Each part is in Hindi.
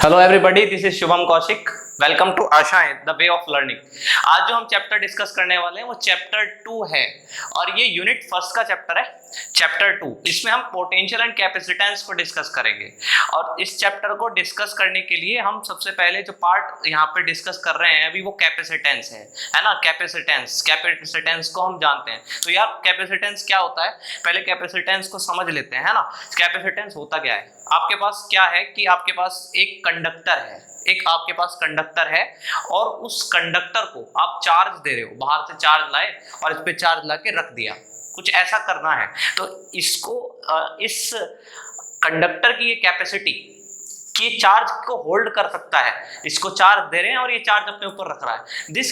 Hello everybody, this is Shubham Kaushik. Welcome to Aashayein the way of learning. आज जो हम चैप्टर डिस्कस करने वाले हैं वो चैप्टर 2 है और ये यूनिट फर्स्ट का चैप्टर है, चैप्टर 2। इसमें हम पोटेंशियल एंड कैपेसिटेंस को डिस्कस करेंगे और इस चैप्टर को डिस्कस करने के लिए हम सबसे पहले जो पार्ट यहाँ पे डिस्कस कर रहे हैं अभी वो कैपेसिटेंस है ना। कैपेसिटेंस को हम जानते हैं। तो यार कैपेसिटेंस क्या होता है, पहले कैपेसिटेंस को समझ लेते हैं, है ना। कैपेसिटेंस होता क्या है, आपके पास क्या है कि आपके पास एक कंडक्टर है, आपके पास कंडक्टर है और उस कंडक्टर को आप चार्ज दे रहे हो, बाहर से चार्ज लाए और इस पे चार्ज ला के रख दिया, कुछ ऐसा करना है। तो इसको इस कंडक्टर की ये कैपेसिटी कि चार्ज को होल्ड कर सकता है, इसको चार्ज दे रहे हैं और ये चार्ज अपने ऊपर रख रहा है। This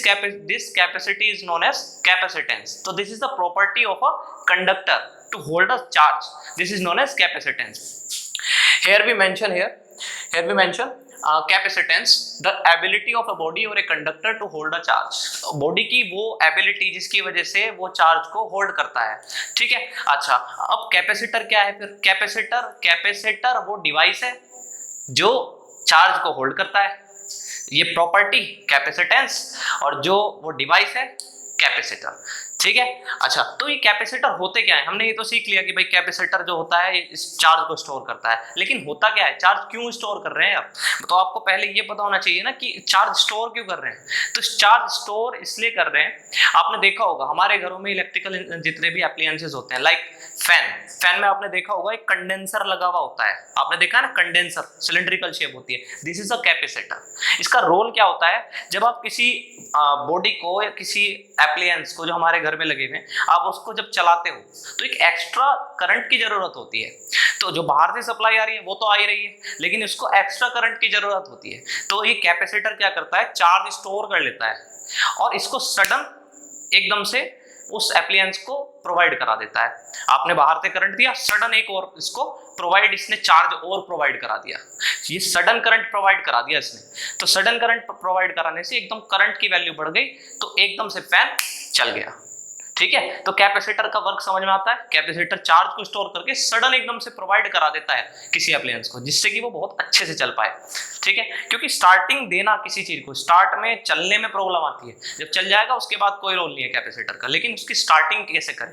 capacity is known as capacitance. तो this is the property of a conductor to hold a charge, this is known as capacitance. Here we mention capacitance, the ability of a body or a conductor to hold a charge। Body की वो एबिलिटी जिसकी वजह से वो चार्ज को होल्ड करता है, ठीक है। अच्छा, अब कैपेसिटर क्या है फिर? कैपेसिटर वो डिवाइस है जो चार्ज को होल्ड करता है, ये प्रॉपर्टी कैपेसिटेंस, और जो वो डिवाइस है कैपेसिटर, ठीक है। अच्छा, तो ये कैपेसिटर होते क्या है? हमने ये तो सीख लिया कि भाई कैपेसिटर जो होता है इस चार्ज को स्टोर करता है, लेकिन होता क्या है, चार्ज क्यों स्टोर कर रहे हैं आप? तो आपको पहले ये पता होना चाहिए ना कि चार्ज स्टोर क्यों कर रहे हैं। तो चार्ज स्टोर इसलिए कर रहे हैं, आपने देखा होगा हमारे घरों में इलेक्ट्रिकल जितने भी एप्लायंसेस होते हैं, लाइक फैन में आपने देखा होगा एक कंडेंसर लगा हुआ होता है, आपने देखा ना, कंडेंसर सिलिंड्रिकल शेप होती है, दिस इज अ कैपेसिटर। इसका रोल क्या होता है, जब आप किसी बॉडी को या किसी एप्लायंस को जो हमारे घर में लगे हुए हैं, आप उसको जब चलाते हो तो एक एक्स्ट्रा करंट की जरूरत होती है। तो जो बाहर से सप्लाई आ रही है वो तो आ ही रही है, लेकिन इसको एक्स्ट्रा करंट की जरूरत होती है। तो ये कैपेसिटर क्या करता है, चार्ज स्टोर कर लेता है और इसको सडन एकदम से उस एप्लायंस को प्रोवाइड करा देता है। आपने बाहर से करंट दिया, सडन एक और इसको प्रोवाइड, इसने चार्ज और प्रोवाइड करा दिया, ये सडन करंट प्रोवाइड करा दिया इसने। तो सडन करंट प्रोवाइड कराने से एकदम करंट की वैल्यू बढ़ गई, तो एकदम से फैन चल गया, ठीक है। तो कैपेसिटर का वर्क समझ में आता है। कैपेसिटर चार्ज को स्टोर करके सडन एकदम से प्रोवाइड करा देता है किसी अप्लायंस को, जिससे कि वो बहुत अच्छे से चल पाए, ठीक है। क्योंकि स्टार्टिंग देना किसी चीज को, स्टार्ट में चलने में प्रॉब्लम आती है, जब चल जाएगा उसके बाद कोई रोल नहीं है कैपेसिटर का, लेकिन उसकी स्टार्टिंग कैसे करें,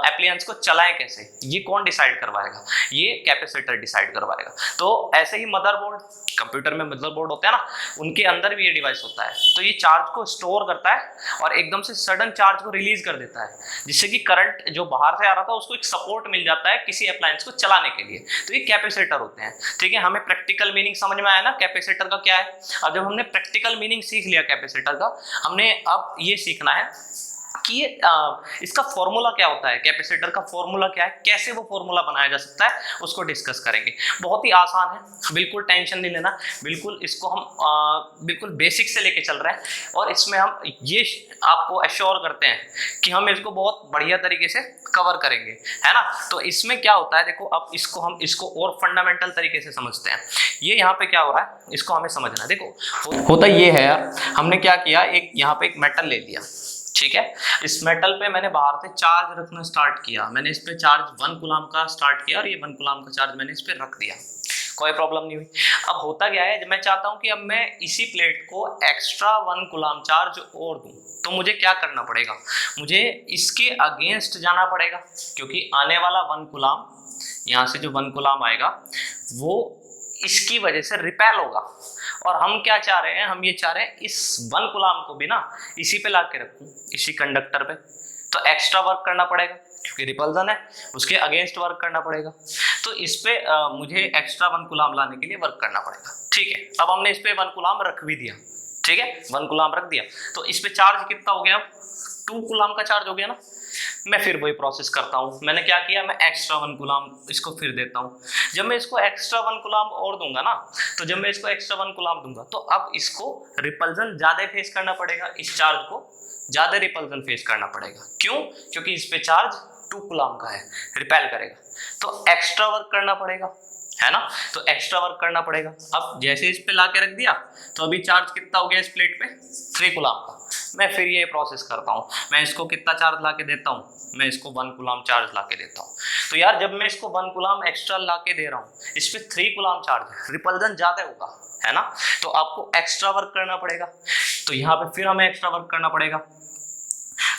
अप्लायंस को चलाएं कैसे, ये कौन डिसाइड करवाएगा, ये कैपेसिटर डिसाइड करवाएगा। तो ऐसे ही मदरबोर्ड, कंप्यूटर में मदरबोर्ड होते हैं ना, उनके अंदर भी ये डिवाइस होता है। तो ये चार्ज को स्टोर करता है और एकदम से सडन चार्ज को रिलीज कर देता है, जिससे कि करंट जो बाहर से आ रहा था उसको एक सपोर्ट मिल जाता है किसी अप्लायंस को चलाने के लिए। तो ये कैपेसिटर होते हैं, ठीक है। हमें प्रैक्टिकल मीनिंग समझ में आया ना कैपेसिटर का क्या है। अब जब हमने प्रैक्टिकल मीनिंग सीख लिया कैपेसिटर का, हमने अब ये सीखना है कि इसका फॉर्मूला क्या होता है, कैपेसिटर का फॉर्मूला क्या है, कैसे वो फॉर्मूला बनाया जा सकता है, उसको डिस्कस करेंगे। बहुत ही आसान है, बिल्कुल टेंशन नहीं लेना, बिल्कुल इसको हम बिल्कुल बेसिक से लेके चल रहे हैं और इसमें हम ये आपको एश्योर करते हैं कि हम इसको बहुत बढ़िया तरीके से कवर करेंगे, है ना। तो इसमें क्या होता है, देखो अब इसको और फंडामेंटल तरीके से समझते हैं। ये यहाँ पे क्या हो रहा है, इसको हमें समझना है। देखो होता ये है यार, हमने क्या किया, एक यहाँ पे एक मेटल ले लिया, ठीक है। इस मेटल पे मैंने बाहर से चार्ज रखना स्टार्ट किया, मैंने इस पे चार्ज 1 कूलम का स्टार्ट किया और ये 1 कूलम का चार्ज मैंने इस पे रख दिया, कोई प्रॉब्लम नहीं हुई। अब होता क्या है, जब मैं चाहता हूं कि अब मैं इसी प्लेट को एक्स्ट्रा 1 कूलम चार्ज और दूं, तो मुझे क्या करना पड़ेगा, मुझे इसके अगेंस्ट जाना पड़ेगा, क्योंकि आने वाला 1 कूलम, यहाँ से जो 1 कूलम आएगा वो इसकी वजह से रिपेल होगा। और हम क्या चाह रहे हैं, हम ये चाह रहे हैं इस 1 कूलम को भी ना इसी पे ला के रखूं, इसी कंडक्टर पे। तो एक्स्ट्रा वर्क करना पड़ेगा क्योंकि रिपल्जन है, उसके अगेंस्ट वर्क करना पड़ेगा। तो इस पे मुझे एक्स्ट्रा 1 कूलम लाने के लिए वर्क करना पड़ेगा, ठीक है। अब हमने इस पे 1 कूलम रख भी दिया, ठीक है, 1 कूलम रख दिया। तो इस पे चार्ज कितना हो गया, 2 कूलम का चार्ज हो गया ना। मैं फिर वही प्रोसेस करता हूँ, मैंने क्या किया, मैं एक्स्ट्रा 1 कूलम इसको फिर देता हूँ। जब मैं इसको एक्स्ट्रा 1 कूलम और दूंगा ना, तो जब मैं इसको एक्स्ट्रा 1 कूलम दूंगा तो अब इसको रिपल्जन ज्यादा फेस करना पड़ेगा, इस चार्ज को ज्यादा रिपल्जन फेस करना पड़ेगा। क्यों? क्योंकि इस पे चार्ज 2 कूलम का है, रिपेल करेगा, तो एक्स्ट्रा वर्क करना पड़ेगा, है ना। तो एक्स्ट्रा वर्क करना पड़ेगा। अब जैसे इस पे ला के रख दिया, तो अभी चार्ज कितना हो गया इस प्लेट पे, 3 कूलम का। मैं फिर ये प्रोसेस करता हूँ, मैं इसको कितना चार्ज ला के देता हूँ, मैं इसको 1 कूलम चार्ज ला के देता हूँ। तो यार जब मैं इसको 1 कूलम एक्स्ट्रा ला के दे रहा हूँ, इस पे 3 कूलम चार्ज है, रिपल्जन ज्यादा होगा, है ना, तो आपको एक्स्ट्रा वर्क करना पड़ेगा, तो यहाँ पे फिर हमें एक्स्ट्रा वर्क करना पड़ेगा।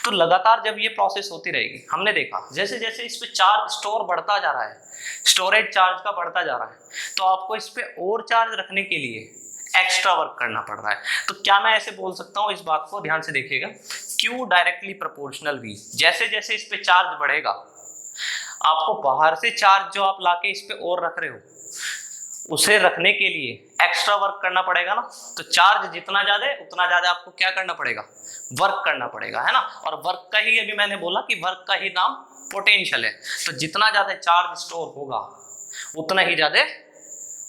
तो लगातार जब ये प्रोसेस होती रहेगी, हमने देखा जैसे जैसे इस पे चार्ज स्टोर बढ़ता जा रहा है, स्टोरेज चार्ज का बढ़ता जा रहा है, तो आपको इस पे और चार्ज रखने के लिए एक्स्ट्रा वर्क करना पड़ रहा है। तो क्या मैं ऐसे बोल सकता हूँ, इस बात को ध्यान से देखिएगा, Q डायरेक्टली प्रोपोर्शनल V, जैसे जैसे इस पे चार्ज बढ़ेगा, आपको बाहर से चार्ज जो आप लाके इस पे और रख रहे हो, उसे रखने के लिए एक्स्ट्रा वर्क करना पड़ेगा ना। तो चार्ज जितना ज्यादा है उतना ज्यादा आपको क्या करना पड़ेगा, वर्क करना पड़ेगा, है ना। और वर्क का ही अभी मैंने बोला कि वर्क का ही नाम पोटेंशियल है। तो जितना ज्यादा चार्ज स्टोर होगा उतना ही ज्यादा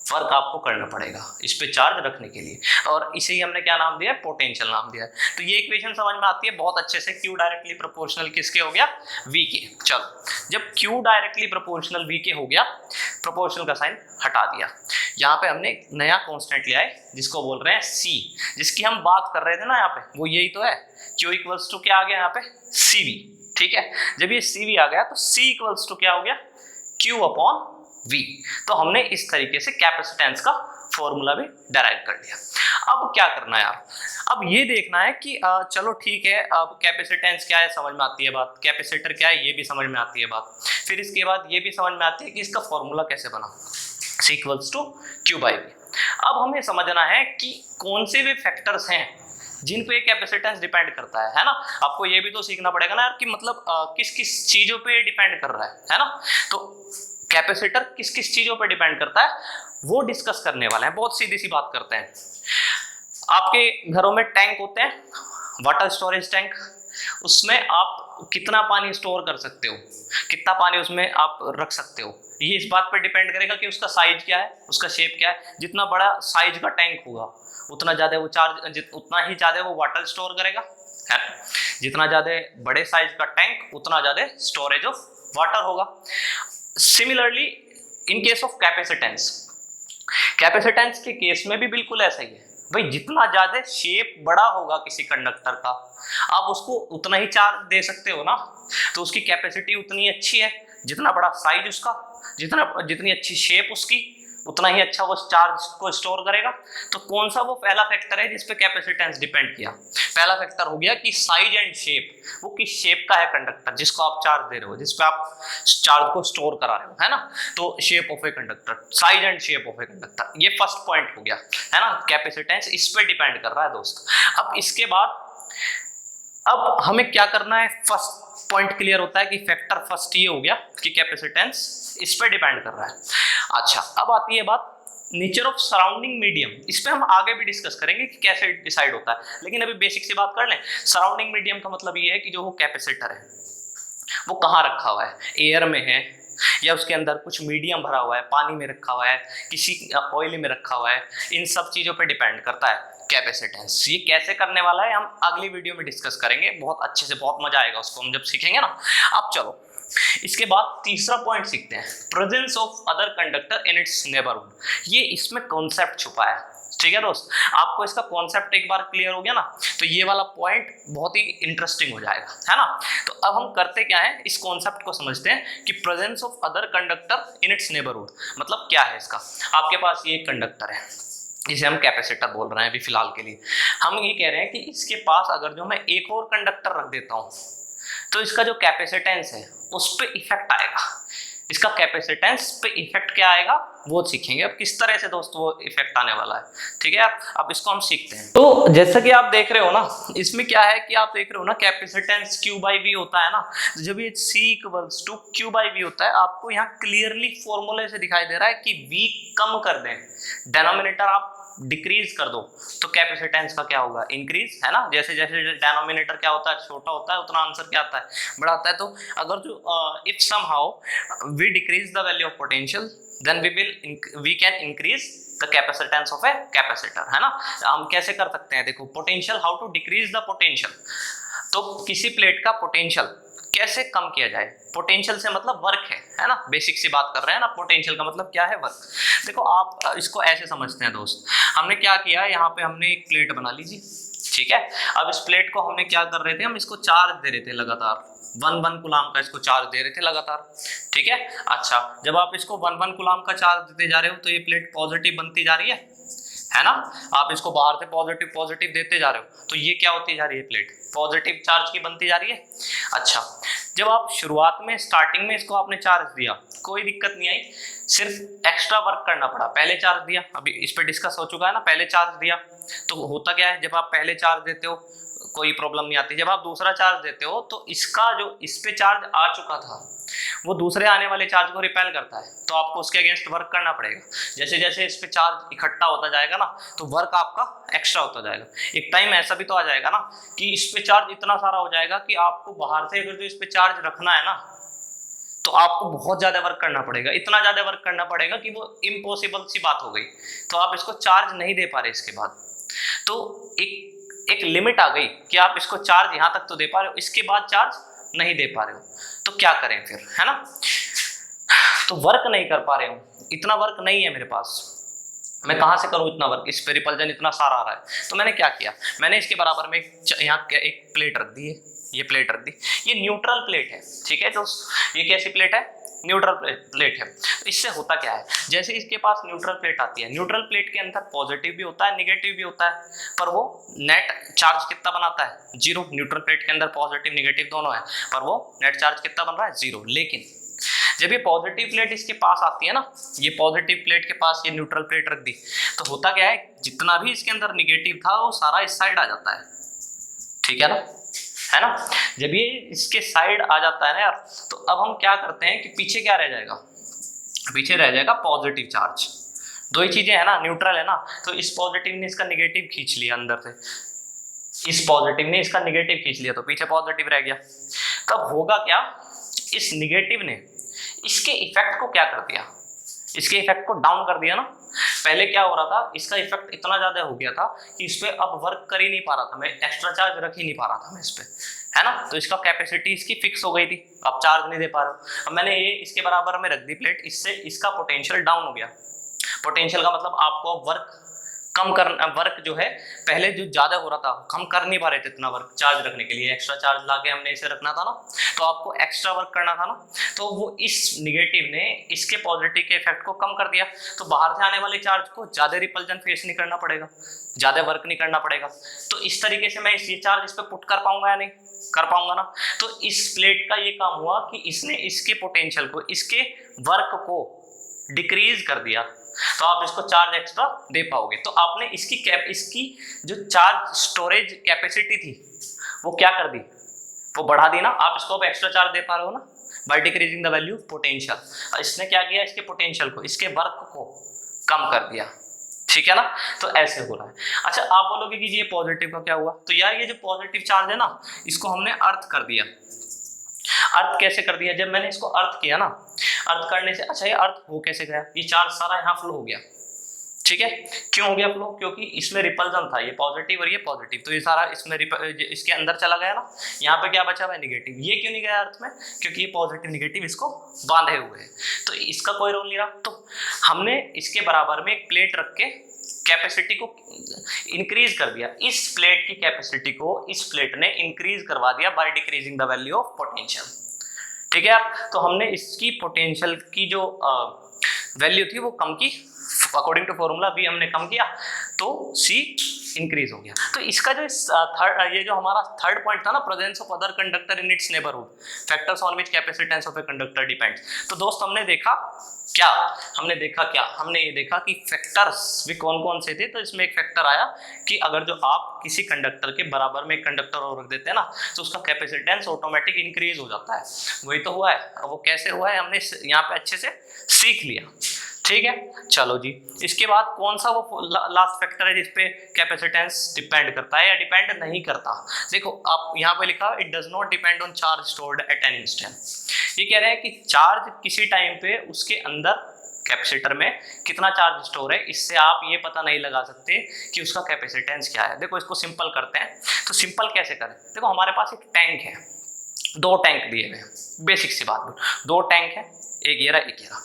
वर्क आपको करना पड़ेगा इस पे चार्ज रखने के लिए, और इसे ही हमने क्या नाम दिया, पोटेंशियल नाम दिया है। तो ये इक्वेशन समझ में आती है बहुत अच्छे से, Q डायरेक्टली प्रोपोर्शनल किसके हो गया, V के। चलो, जब Q डायरेक्टली प्रोपोर्शनल V के हो गया, प्रोपोर्शनल का साइन हटा दिया, यहाँ पे हमने एक नया कांस्टेंट लिया है जिसको बोल रहे हैं C, जिसकी हम बात कर रहे थे ना यहाँ पे, वो यही तो है। Q इक्वल्स टू क्या आ गया यहाँ पे, CV, ठीक है। जब ये CV आ गया तो C इक्वल्स टू क्या हो गया, Q अपॉन V। तो हमने इस तरीके से कैपेसिटेंस का फॉर्मूला भी डेराइव कर लिया। अब क्या करना है यार, अब ये देखना है कि चलो ठीक है, अब कैपेसिटेंस क्या है समझ में आती है बात, कैपेसिटर क्या है ये भी समझ में आती है बात, फिर इसके बाद ये भी समझ में आती है कि इसका फॉर्मूला कैसे बना, C equals to Q by V। अब हमें समझना है कि कौन से वे फैक्टर्स हैं जिन पे कैपेसिटेंस डिपेंड करता है ना। आपको ये भी तो सीखना पड़ेगा ना यार कि मतलब किस किस चीजों पे डिपेंड कर रहा है ना। तो कैपेसिटर किस किस चीजों पर डिपेंड करता है वो डिस्कस करने वाले हैं। बहुत सीधी सी बात करते हैं, आपके घरों में टैंक होते हैं, वाटर स्टोरेज टैंक, उसमें आप कितना पानी स्टोर कर सकते हो, कितना पानी उसमें आप रख सकते हो, ये इस बात पर डिपेंड करेगा कि उसका साइज क्या है, उसका शेप क्या है। जितना बड़ा साइज का टैंक होगा उतना ज्यादा वो उतना ही ज्यादा वो वाटर स्टोर करेगा, है। जितना ज्यादा बड़े साइज का टैंक उतना ज्यादा स्टोरेज ऑफ वाटर होगा। Similarly in case of capacitance, capacitance के केस में भी बिल्कुल ऐसा ही है भाई, जितना ज्यादा शेप बड़ा होगा किसी कंडक्टर का, आप उसको उतना ही चार्ज दे सकते हो ना, तो उसकी कैपेसिटी उतनी अच्छी है। जितना बड़ा साइज उसका, जितनी अच्छी शेप उसकी, उतना ही अच्छा वो चार्ज को स्टोर करेगा। तो कौन सा वो पहला फैक्टर है जिस पे कैपेसिटेंस डिपेंड किया, पहला फैक्टर हो गया कि साइज एंड शेप, वो किस शेप का है कंडक्टर जिसको आप चार्ज दे रहे हो, जिस पे आप चार्ज को स्टोर करा रहे हो, है ना। तो shape of a conductor, size and shape of a conductor, ये फर्स्ट पॉइंट हो गया, है ना। कैपेसिटेंस इस पे डिपेंड कर रहा है दोस्त। अब इसके बाद अब हमें क्या करना है, फर्स्ट पॉइंट क्लियर होता है कि फैक्टर फर्स्ट ये हो गया कि कैपेसिटेंस इस पे डिपेंड कर रहा है। अच्छा, अब आती है बात नेचर ऑफ सराउंडिंग मीडियम, इस पे हम आगे भी डिस्कस करेंगे कि कैसे डिसाइड होता है, लेकिन अभी बेसिक सी बात कर लें। सराउंडिंग मीडियम का मतलब ये है कि जो वो कैपेसिटर है वो कहाँ रखा हुआ है, एयर में है या उसके अंदर कुछ मीडियम भरा हुआ है, पानी में रखा हुआ है, किसी ऑयल में रखा हुआ है, इन सब चीजों पे डिपेंड करता है कैपेसिटेंस। ये कैसे करने वाला है हम अगली वीडियो में डिस्कस करेंगे, बहुत अच्छे से, बहुत मजा आएगा उसको हम जब सीखेंगे ना। अब चलो इसके बाद तीसरा पॉइंट सीखते हैं, presence of other conductor in its neighbourhood. ये इसमें कॉन्सेप्ट छुपा है, ठीक है दोस्त। आपको इसका कॉन्सेप्ट एक बार क्लियर हो गया ना, तो ये वाला पॉइंट बहुत ही इंटरेस्टिंग हो जाएगा, है ना। तो अब हम करते क्या है, इस कॉन्सेप्ट को समझते हैं कि presence of other conductor in its neighbourhood मतलब क्या है इसका। आपके पास ये कंडक्टर है जिसे हम कैपेसिटर बोल रहे हैं अभी फिलहाल के लिए। हम ये कह रहे हैं कि इसके पास अगर जो मैं एक और कंडक्टर रख देता हूं तो इसका जो कैपेसिटेंस है उस पर इफेक्ट आएगा। इसका कैपेसिटेंस पे इफेक्ट क्या आएगा वो सीखेंगे। अब किस तरह से दोस्त वो इफेक्ट आने वाला है, ठीक है। अब इसको हम सीखते हैं। तो जैसा कि आप देख रहे हो ना, इसमें क्या है कि आप देख रहे हो ना कैपेसिटेंस Q बाई V होता है ना। तो जब ये C equals to Q by V होता है, आपको यहाँ क्लियरली फॉर्मूले से दिखाई दे रहा है कि V कम कर दें, डिनोमिनेटर आप डिक्रीज कर दो तो कैपेसिटेंस का क्या होगा, इंक्रीज, है ना। जैसे जैसे डिनोमिनेटर क्या होता है, छोटा होता है, उतना आंसर क्या आता है, बड़ा आता है। तो अगर जो if somehow we decrease the value of potential then we can increase the capacitance of a capacitor, है ना। हम कैसे कर सकते हैं, देखो potential, how to decrease the potential. तो किसी प्लेट का पोटेंशियल कैसे कम किया जाए, पोटेंशियल से मतलब वर्क है ना। बेसिक सी बात कर रहे हैं ना, पोटेंशियल का मतलब क्या है, वर्क। देखो आप इसको ऐसे समझते हैं दोस्त, हमने क्या किया, यहाँ पे हमने एक प्लेट बना लीजिए, ठीक है। अब इस प्लेट को हमने क्या कर रहे थे, हम इसको चार्ज दे रहे थे लगातार, 1 कूलाम का इसको चार्ज दे रहे थे लगातार, ठीक है। अच्छा, जब आप इसको 1 कूलाम का चार्ज देते जा रहे हो तो ये प्लेट पॉजिटिव बनती जा रही है है ना। आप इसको बाहर से पॉजिटिव पॉजिटिव देते जा रहे हो तो ये क्या होती जा रही है, प्लेट पॉजिटिव चार्ज की बनती जा रही है। अच्छा, जब आप शुरुआत में स्टार्टिंग में इसको आपने चार्ज दिया, कोई दिक्कत नहीं आई, सिर्फ एक्स्ट्रा वर्क करना पड़ा। पहले चार्ज दिया, अभी इस पे डिस्कस हो चुका है ना, पहले चार्ज दिया तो होता क्या है, जब आप पहले चार्ज देते हो कोई प्रॉब्लम नहीं आती, जब आप दूसरा चार्ज देते हो तो इसका जो इस पे चार्ज आ चुका था वो दूसरे आने वाले चार्ज को रिपेल करता है, तो आपको उसके अगेंस्ट वर्क करना पड़ेगा। जैसे जैसे इस पे चार्ज इकट्ठा होता जाएगा ना तो वर्क आपका एक्स्ट्रा होता जाएगा। एक टाइम ऐसा भी तो आ जाएगा ना कि इस पे चार्ज इतना सारा हो जाएगा कि आपको बाहर से अगर जो इस पे चार्ज रखना है ना तो आपको बहुत ज्यादा वर्क करना पड़ेगा, इतना ज्यादा वर्क करना पड़ेगा कि वो इम्पॉसिबल सी बात हो गई, तो आप इसको चार्ज नहीं दे पा रहे। इसके बाद तो एक लिमिट आ गई कि आप इसको चार्ज यहां तक तो दे पा रहे हो, इसके बाद चार्ज नहीं दे पा रहे हो, तो क्या करें फिर, है ना। तो वर्क नहीं कर पा रहे हो, इतना वर्क नहीं है मेरे पास, मैं कहां से करूं इतना वर्क, इस पे रिपल्जन इतना सारा आ रहा है। तो मैंने क्या किया, मैंने इसके बराबर में यहाँ एक प्लेट रख दी है, ये प्लेट रख दी, ये न्यूट्रल प्लेट है, ठीक है दोस्त। ये कैसी प्लेट है, न्यूट्रल प्लेट है। तो इससे होता क्या है, जैसे इसके पास न्यूट्रल प्लेट आती है, न्यूट्रल प्लेट के अंदर पॉजिटिव भी होता है नेगेटिव भी होता है, पर वो नेट चार्ज कितना बनाता है, 0। न्यूट्रल प्लेट के अंदर पॉजिटिव नेगेटिव दोनों है, पर वो नेट चार्ज कितना बन रहा है, 0। लेकिन जब ये पॉजिटिव प्लेट इसके पास आती है ना, ये पॉजिटिव प्लेट के पास ये न्यूट्रल प्लेट रख दी, तो होता क्या है, जितना भी इसके अंदर नेगेटिव था वो सारा इस साइड आ जाता है, ठीक है ना, है ना। जब ये इसके साइड आ जाता है ना यार, तो अब हम क्या करते हैं कि पीछे क्या रह जाएगा, पीछे रह जाएगा पॉजिटिव चार्ज। दो ही चीजें है ना, न्यूट्रल है ना, तो इस पॉजिटिव ने इसका नेगेटिव खींच लिया अंदर से, इस पॉजिटिव ने इसका नेगेटिव खींच लिया, तो पीछे पॉजिटिव रह गया। तब होगा क्या, इस नेगेटिव ने इसके इफेक्ट को क्या कर दिया, इसके इफेक्ट को डाउन कर दिया ना। पहले क्या हो रहा था, इसका इफेक्ट इतना ज्यादा हो गया था कि इस पे अब वर्क कर ही नहीं पा रहा था मैं, एक्स्ट्रा चार्ज रख ही नहीं पा रहा था मैं इस पे, है ना। तो इसका कैपेसिटी इसकी फिक्स हो गई थी, अब चार्ज नहीं दे पा रहा। अब मैंने ये इसके बराबर में रख दी प्लेट, इससे इसका पोटेंशियल डाउन हो गया। पोटेंशियल का मतलब आपको अब वर्क कम करना, वर्क जो है पहले जो ज्यादा हो रहा था, हम कर नहीं पा रहे थे इतना वर्क चार्ज रखने के लिए, एक्स्ट्रा चार्ज लाके हमने इसे रखना था ना, तो आपको एक्स्ट्रा वर्क करना था ना, तो वो इस नेगेटिव ने इसके पॉजिटिव के इफेक्ट को कम कर दिया, तो बाहर से आने वाले चार्ज को ज्यादा रिपल्जन फेस नहीं करना पड़ेगा, ज्यादा वर्क नहीं करना पड़ेगा। तो इस तरीके से मैं ये चार्ज इस पर पुट कर पाऊंगा या नहीं कर पाऊंगा ना। तो इस प्लेट का ये काम हुआ कि इसने इसके पोटेंशियल को, इसके वर्क को डिक्रीज कर दिया, तो आप इसको चार्ज एक्स्ट्रा दे पाओगे। तो आपने इसकी जो चार्ज स्टोरेज कैपेसिटी थी वो क्या कर दी, वो बढ़ा दी ना। आप इसको अब एक्स्ट्रा चार्ज दे पा रहे हो ना by decreasing the value potential. इसने क्या किया, इसके पोटेंशियल को, इसके वर्क को कम कर दिया, ठीक है ना। तो ऐसे हो रहा है। अच्छा, आप बोलोगे कि ये पॉजिटिव का क्या हुआ, तो यार ये जो पॉजिटिव चार्ज है ना, इसको हमने अर्थ कर दिया। अर्थ कैसे कर दिया, जब मैंने इसको अर्थ किया ना, अर्थ करने से, अच्छा ये अर्थ हो कैसे गया, ये चार्ज सारा यहाँ फ्लो हो गया, ठीक है। क्यों हो गया फ्लो, क्योंकि इसमें रिपल्जन था, ये पॉजिटिव और ये पॉजिटिव, तो ये सारा इसमें इसके अंदर चला गया ना। यहाँ पे क्या बचा हुआ है, नेगेटिव। ये क्यों नहीं गया अर्थ में, क्योंकि ये पॉजिटिव नेगेटिव इसको बांधे हुए हैं, तो इसका कोई रोल नहीं रहा। तो हमने इसके बराबर में एक प्लेट रख के कैपेसिटी को इंक्रीज कर दिया, इस प्लेट की कैपेसिटी को इस प्लेट ने इंक्रीज करवा दिया by decreasing the value of potential, ठीक है। तो हमने इसकी पोटेंशियल की जो वैल्यू थी वो कम की, अकॉर्डिंग टू फॉर्मूला भी हमने कम किया, तो सी इंक्रीज हो गया। तो इसका जो ये जो हमारा थर्ड पॉइंट था ना, presence of other conductor in its neighbourhood, factors on which capacitance of a conductor depends. तो दोस्त हमने देखा क्या, हमने ये देखा कि फैक्टर्स भी कौन कौन से थे। तो इसमें एक फैक्टर आया कि अगर जो आप किसी कंडक्टर के बराबर में एक कंडक्टर और रख देते हैं ना, तो उसका कैपेसिटेंस ऑटोमेटिक इंक्रीज हो जाता है। वही तो हुआ है। अब वो कैसे हुआ है हमने यहाँ पे अच्छे से सीख लिया, ठीक है। चलो जी, इसके बाद कौन सा वो लास्ट फैक्टर है जिसपे कैपेसिटेंस डिपेंड करता है या डिपेंड नहीं करता। देखो आप यहाँ पे लिखा, it does not depend on charge stored at any instant. ये कह रहे हैं कि चार्ज किसी टाइम पे उसके अंदर कैपेसिटर में कितना चार्ज स्टोर है, इससे आप ये पता नहीं लगा सकते कि उसका कैपेसिटेंस क्या है। देखो इसको सिंपल करते हैं, तो सिंपल कैसे करें। देखो हमारे पास एक टैंक है, दो टैंक दिए हुए हैं, बेसिक सी बात, दो टैंक है, एक ये रहा एक ये रहा।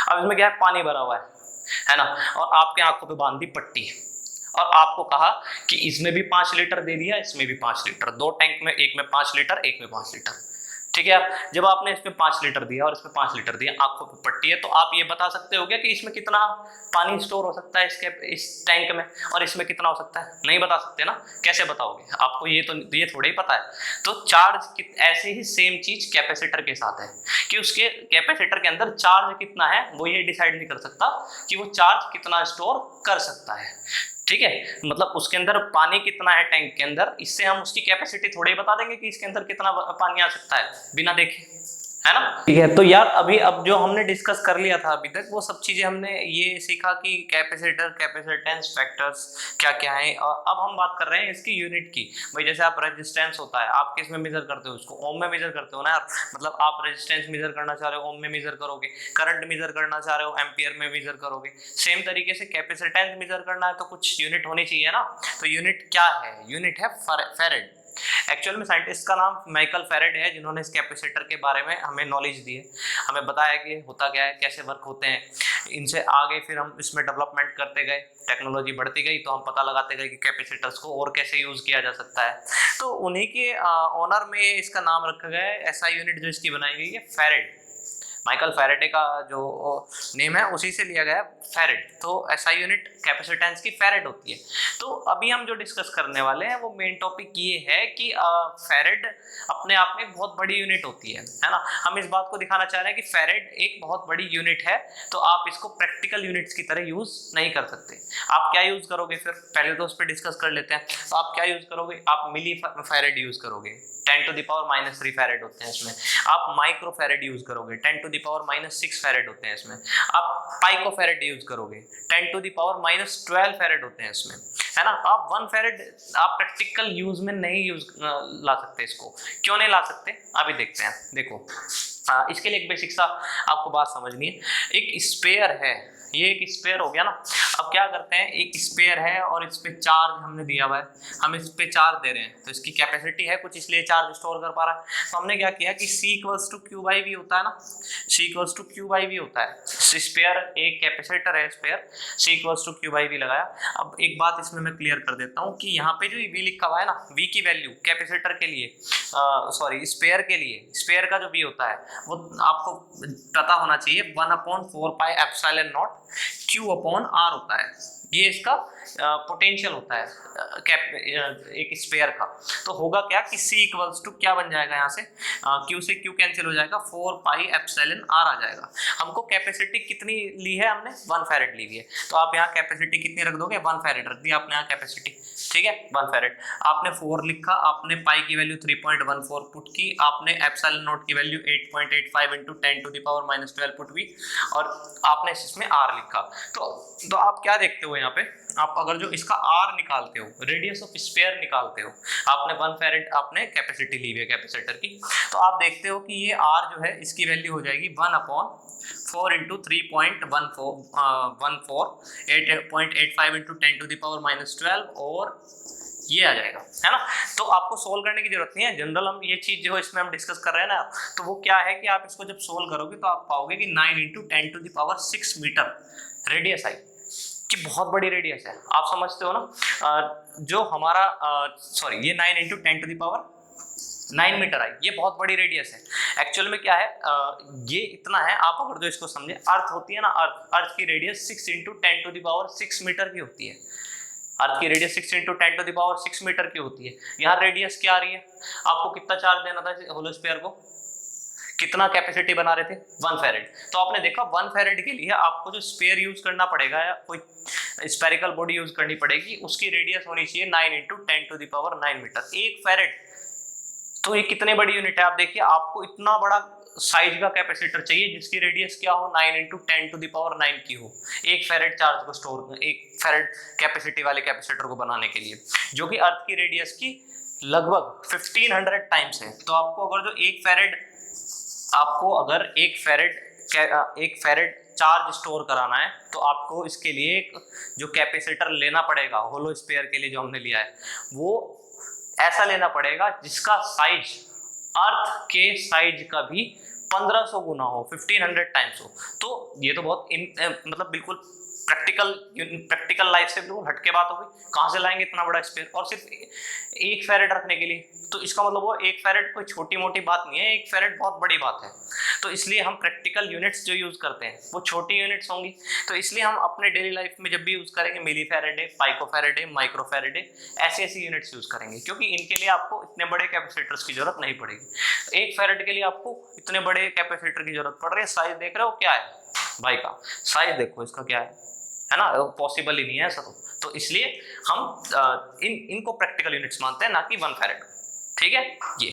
अब इसमें क्या है, पानी भरा हुआ है ना, और आपके आंखों पे बांध दी पट्टी, और आपको कहा कि इसमें भी 5 लीटर दे दिया, इसमें भी 5 लीटर, दो टैंक में, एक में 5 लीटर एक में 5 लीटर। ठीक है यार, जब आपने इसमें 5 लीटर दिया और इसमें 5 लीटर दिया, आंखों पे पट्टी है, तो आप ये बता सकते हो क्या कि इसमें कितना पानी स्टोर हो सकता है इस टैंक में और इसमें कितना हो सकता है? नहीं बता सकते ना, कैसे बताओगे? आपको ये थोड़ा ही पता है। तो चार्ज ऐसे ही सेम चीज कैपेसिटर के साथ है कि उसके कैपेसिटर के अंदर चार्ज कितना है वो ये डिसाइड नहीं कर सकता कि वो चार्ज कितना स्टोर कर सकता है। ठीक है, मतलब उसके अंदर पानी कितना है टैंक के अंदर, इससे हम उसकी कैपेसिटी थोड़ी ही बता देंगे कि इसके अंदर कितना पानी आ सकता है बिना देखे, है ना? ठीक है, तो यार अब जो हमने डिस्कस कर लिया था अभी तक, वो सब चीजें हमने ये सीखा कि कैपेसिटर, कैपेसिटेंस फैक्टर्स क्या क्या है। और अब हम बात कर रहे हैं इसकी यूनिट की। भाई जैसे आप रेजिस्टेंस होता है, आप किस में मेजर करते हो? उसको ओम में मेजर करते हो ना यार। मतलब आप रेजिस्टेंस मेजर करना चाह रहे हो, ओम में मेजर करोगे। करंट मेजर करना चाह रहे हो, एम्पियर में मेजर करोगे। सेम तरीके से कैपेसिटेंस मेजर करना है तो कुछ यूनिट होनी चाहिए ना। तो यूनिट क्या है? यूनिट है फैरेड। एक्चुअल में साइंटिस्ट का नाम माइकल फैराडे है, जिन्होंने इस कैपेसिटर के बारे में हमें नॉलेज दी है, हमें बताया कि होता क्या है, कैसे वर्क होते हैं। इनसे आगे फिर हम इसमें डेवलपमेंट करते गए, टेक्नोलॉजी बढ़ती गई, तो हम पता लगाते गए कि कैपेसिटर्स को और कैसे यूज किया जा सकता है। तो उन्हीं के ऑनर में इसका नाम रखा गया है। ऐसा यूनिट जो इसकी बनाई गई है फैरेड, माइकल फैराडे का जो नेम है उसी से लिया गया है, फैरेड। तो SI यूनिट कैपेसिटेंस की फैरेड होती है। तो अभी हम जो डिस्कस करने वाले हैं वो मेन टॉपिक ये है कि फैरेड अपने आप में बहुत बड़ी यूनिट होती है ना। हम इस बात को दिखाना चाह रहे हैं कि फैरेड एक बहुत बड़ी यूनिट है, तो आप इसको प्रैक्टिकल यूनिट्स की तरह यूज नहीं कर सकते। आप क्या यूज करोगे फिर? पहले तो उस पर डिस्कस कर लेते हैं। तो आप क्या यूज करोगे? आप मिली फैरेड यूज करोगे, 10⁻³ फैरेड होते हैं इसमें। आप माइक्रो फैरेड यूज करोगे, 10⁻⁻6 फैरेड होते हैं इसमें। आप पाइको फैरेड यूज करोगे, 10⁻12 फैरेड होते हैं इसमें, है ना। आप 1 फैरेड आप प्रैक्टिकल यूज में नहीं ला सकते इसको। क्यों नहीं ला सकते? अभी देखते हैं। देखो इसके लिए एक बेसिक सा आपको बात समझनी है। एक स्पेयर है, ये एक स्पेयर हो गया ना। अब क्या करते हैं, एक स्पेयर है और इस पे चार्ज हमने दिया हुआ है, हम इस पे चार्ज दे रहे हैं, तो इसकी कैपेसिटी है कुछ, इसलिए चार्ज स्टोर कर पा रहा है। तो हमने क्या किया कि C=Q/V होता है ना, C=Q/V होता है। स्पेयर एक कैपेसिटर है, स्पेयर C=Q/V लगाया। अब एक बात इसमें मैं क्लियर कर देता हूँ कि यहाँ पे जो V लिखा हुआ है ना, V की वैल्यू कैपेसिटर के लिए, सॉरी स्पेयर के लिए, स्पेयर का जो V होता है वो आपको पता होना चाहिए 1/4πε0 Q/R होता है। ये इसका पोटेंशियल होता है एक स्पेयर का। तो होगा क्या कि C= क्या बन जाएगा, यहाँ से Q से Q कैंसिल हो जाएगा, 4πε0R आ जाएगा। हमको कैपेसिटी कितनी ली है हमने? 1 फैरेड ली है। तो आप यहाँ कैपेसिटी कितनी रख दोगे? 1 फैरेड रख दिया आपने यहाँ कैपेसिटी, ठीक है 1 फैरेड। आपने 4 लिखा, आपने पाई की वैल्यू 3.14 पुट की, आपने एप्सिलॉन की वैल्यू 8.85 × 10⁻12 पुट की, और आपने इसमें R लिखा। तो आप क्या देखते हो यहाँ पे? आप अगर जो इसका R निकालते हो, रेडियस ऑफ स्पेयर निकालते हो, आपने 1 फैरेड आपने कैपेसिटी ली है कैपेसिटर की, तो आप देखते हो कि ये R जो है इसकी वैल्यू हो जाएगी 1/4 × 8.85 × 10⁻12 और ये आ जाएगा, है ना। तो आपको सोल्व करने की जरूरत नहीं है, जनरल हम ये चीज जो इसमें हम डिस्कस कर रहे हैं ना, तो वो क्या है कि आप इसको जब सोल्व करोगे तो आप पाओगे कि 9 × 10⁻6 मीटर रेडियस आई, कि बहुत बड़ी रेडियस है। आप समझते हो ना, जो हमारा सॉरी ये 9 × 10⁻9 मीटर आई, ये बहुत बड़ी रेडियस है। एक्चुअल में क्या है, ये इतना है, आप अगर जो इसको समझे, अर्थ होती है ना, अर्थ की रेडियस 6 × 10⁻6 मीटर की होती है। अर्थ की रेडियस 6 × 10⁻6 मीटर की होती है। यहाँ रेडियस क्या आ रही है? आपको कितना चार्ज देना था होलो स्फीयर को? कितना कैपेसिटी बना रहे थे? 1 फैरेड। तो आपने देखा 1 फैरेड के लिए आपको जो स्पेयर यूज करना पड़ेगा या कोई स्फेरिकल बॉडी यूज करनी पड़ेगी, उसकी रेडियस होनी चाहिए 9 × 10⁻9 मीटर, 1 फैरेड। तो ये कितनी बड़ी यूनिट है? आप देखिए, आपको इतना बड़ा साइज का कैपेसिटर चाहिए जिसकी रेडियस क्या हो? 9 × 10⁻9 की हो, 1 फैरेड चार्ज को स्टोर, 1 फैरेड कैपेसिटी वाले कैपेसिटर को बनाने के लिए, जो कि अर्थ की रेडियस की लगभग 1500 टाइम्स है। तो आपको अगर जो 1 फैरेड चार्ज स्टोर कराना है, तो आपको इसके लिए एक जो कैपेसिटर लेना पड़ेगा होलो स्फीयर के लिए, जो हमने लिया है, वो ऐसा लेना पड़ेगा जिसका साइज अर्थ के साइज का भी 1500 गुना हो, 1500 टाइम्स हो। तो ये तो बहुत मतलब बिल्कुल प्रैक्टिकल लाइफ से बिल्कुल हटके बात हो गई, कहाँ से लाएंगे इतना बड़ा स्पेयर और सिर्फ 1 फैरेड रखने के लिए, तो इसका मतलब वो 1 फैरेड कोई छोटी मोटी बात नहीं है, 1 फैरेड बहुत बड़ी बात है। तो इसलिए हम प्रैक्टिकल यूनिट्स जो यूज करते हैं वो छोटी यूनिट्स होंगी, तो इसलिए हम अपने डेली लाइफ में जब भी यूज करेंगे मिली फैरेडे, पाइको फैरेडे, माइक्रो फैरेडे, ऐसी यूनिट्स यूज करेंगे, क्योंकि इनके लिए आपको इतने बड़े कैपेसिटर्स की जरूरत नहीं पड़ेगी। 1 फैरेड के लिए आपको इतने बड़े कैपेसिटर की जरूरत पड़ रही है। साइज देख रहे हो क्या है भाई का, साइज देखो इसका क्या है ना, पॉसिबल ही नहीं है ऐसा। तो इसलिए हम इनको प्रैक्टिकल यूनिट्स मानते हैं, ना कि 1 फैरेड। ठीक है ये।